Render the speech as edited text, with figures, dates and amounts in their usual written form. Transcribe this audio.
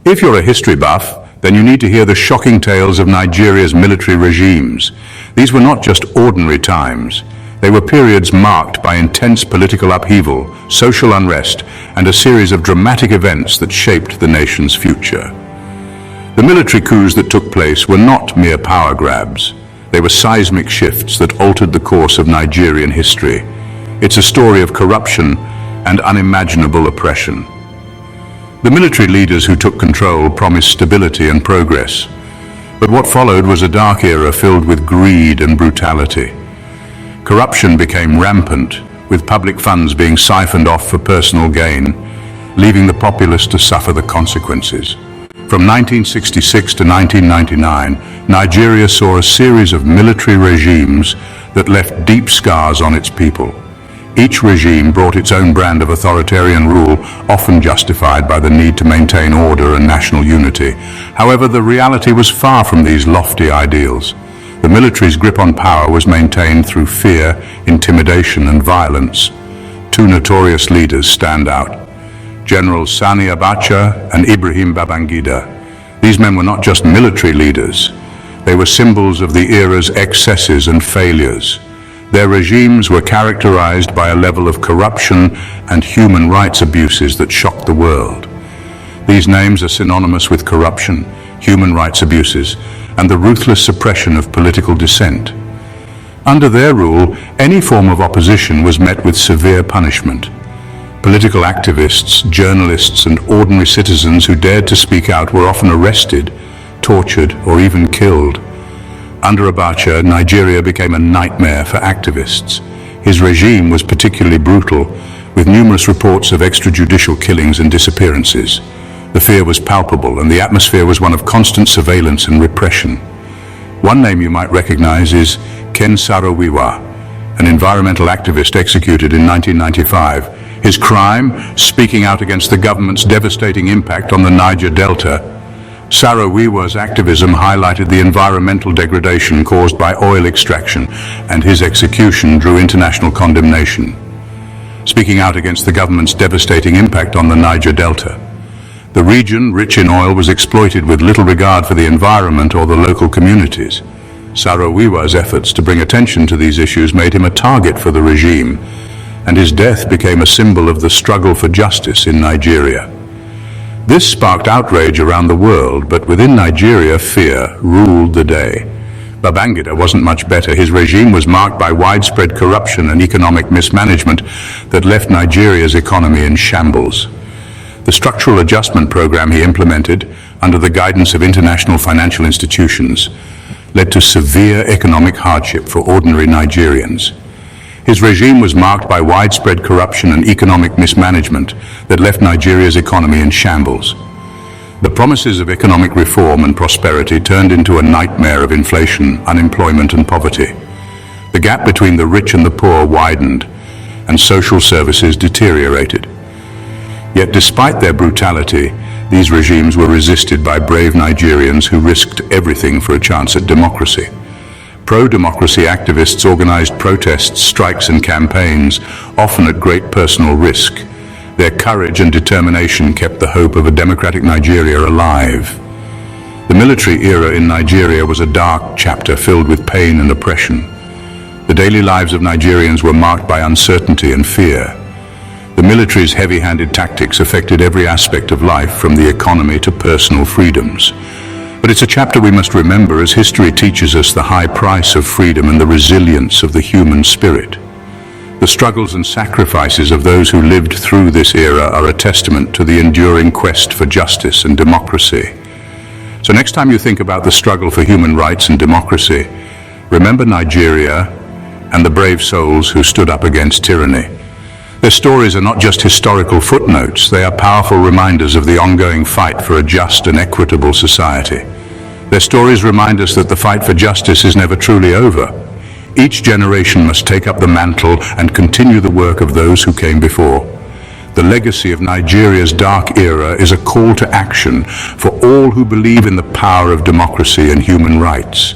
If you're a history buff, then you need to hear the shocking tales of Nigeria's military regimes. These were not just ordinary times. They were periods marked by intense political upheaval, social unrest, and a series of dramatic events that shaped the nation's future. The military coups that took place were not mere power grabs. They were seismic shifts that altered the course of Nigerian history. It's a story of corruption and unimaginable oppression. The military leaders who took control promised stability and progress. But what followed was a dark era filled with greed and brutality. Corruption became rampant, with public funds being siphoned off for personal gain, leaving the populace to suffer the consequences. From 1966 to 1999, Nigeria saw a series of military regimes that left deep scars on its people. Each regime brought its own brand of authoritarian rule, often justified by the need to maintain order and national unity. However, the reality was far from these lofty ideals. The military's grip on power was maintained through fear, intimidation, and violence. Two notorious leaders stand out: Generals Sani Abacha and Ibrahim Babangida. These men were not just military leaders. They were symbols of the era's excesses and failures. Their regimes were characterized by a level of corruption and human rights abuses that shocked the world. These names are synonymous with corruption, human rights abuses, and the ruthless suppression of political dissent. Under their rule, any form of opposition was met with severe punishment. Political activists, journalists, and ordinary citizens who dared to speak out were often arrested, tortured, or even killed. Under Abacha, Nigeria became a nightmare for activists. His regime was particularly brutal, with numerous reports of extrajudicial killings and disappearances. The fear was palpable, and the atmosphere was one of constant surveillance and repression. One name you might recognize is Ken Saro-Wiwa, an environmental activist executed in 1995. His crime, speaking out against the government's devastating impact on the Niger Delta. Saro-Wiwa's activism highlighted the environmental degradation caused by oil extraction, and his execution drew international condemnation. Speaking out against the government's devastating impact on the Niger Delta. The region, rich in oil, was exploited with little regard for the environment or the local communities. Saro-Wiwa's efforts to bring attention to these issues made him a target for the regime, and his death became a symbol of the struggle for justice in Nigeria. This sparked outrage around the world, but within Nigeria, fear ruled the day. Babangida wasn't much better. His regime was marked by widespread corruption and economic mismanagement that left Nigeria's economy in shambles. The structural adjustment program he implemented, under the guidance of international financial institutions, led to severe economic hardship for ordinary Nigerians. His regime was marked by widespread corruption and economic mismanagement that left Nigeria's economy in shambles. The promises of economic reform and prosperity turned into a nightmare of inflation, unemployment, and poverty. The gap between the rich and the poor widened, and social services deteriorated. Yet despite their brutality, these regimes were resisted by brave Nigerians who risked everything for a chance at democracy. Pro-democracy activists organized protests, strikes, and campaigns, often at great personal risk. Their courage and determination kept the hope of a democratic Nigeria alive. The military era in Nigeria was a dark chapter filled with pain and oppression. The daily lives of Nigerians were marked by uncertainty and fear. The military's heavy-handed tactics affected every aspect of life, from the economy to personal freedoms. But it's a chapter we must remember, as history teaches us the high price of freedom and the resilience of the human spirit. The struggles and sacrifices of those who lived through this era are a testament to the enduring quest for justice and democracy. So next time you think about the struggle for human rights and democracy, remember Nigeria and the brave souls who stood up against tyranny. Their stories are not just historical footnotes, they are powerful reminders of the ongoing fight for a just and equitable society. Their stories remind us that the fight for justice is never truly over. Each generation must take up the mantle and continue the work of those who came before. The legacy of Nigeria's dark era is a call to action for all who believe in the power of democracy and human rights.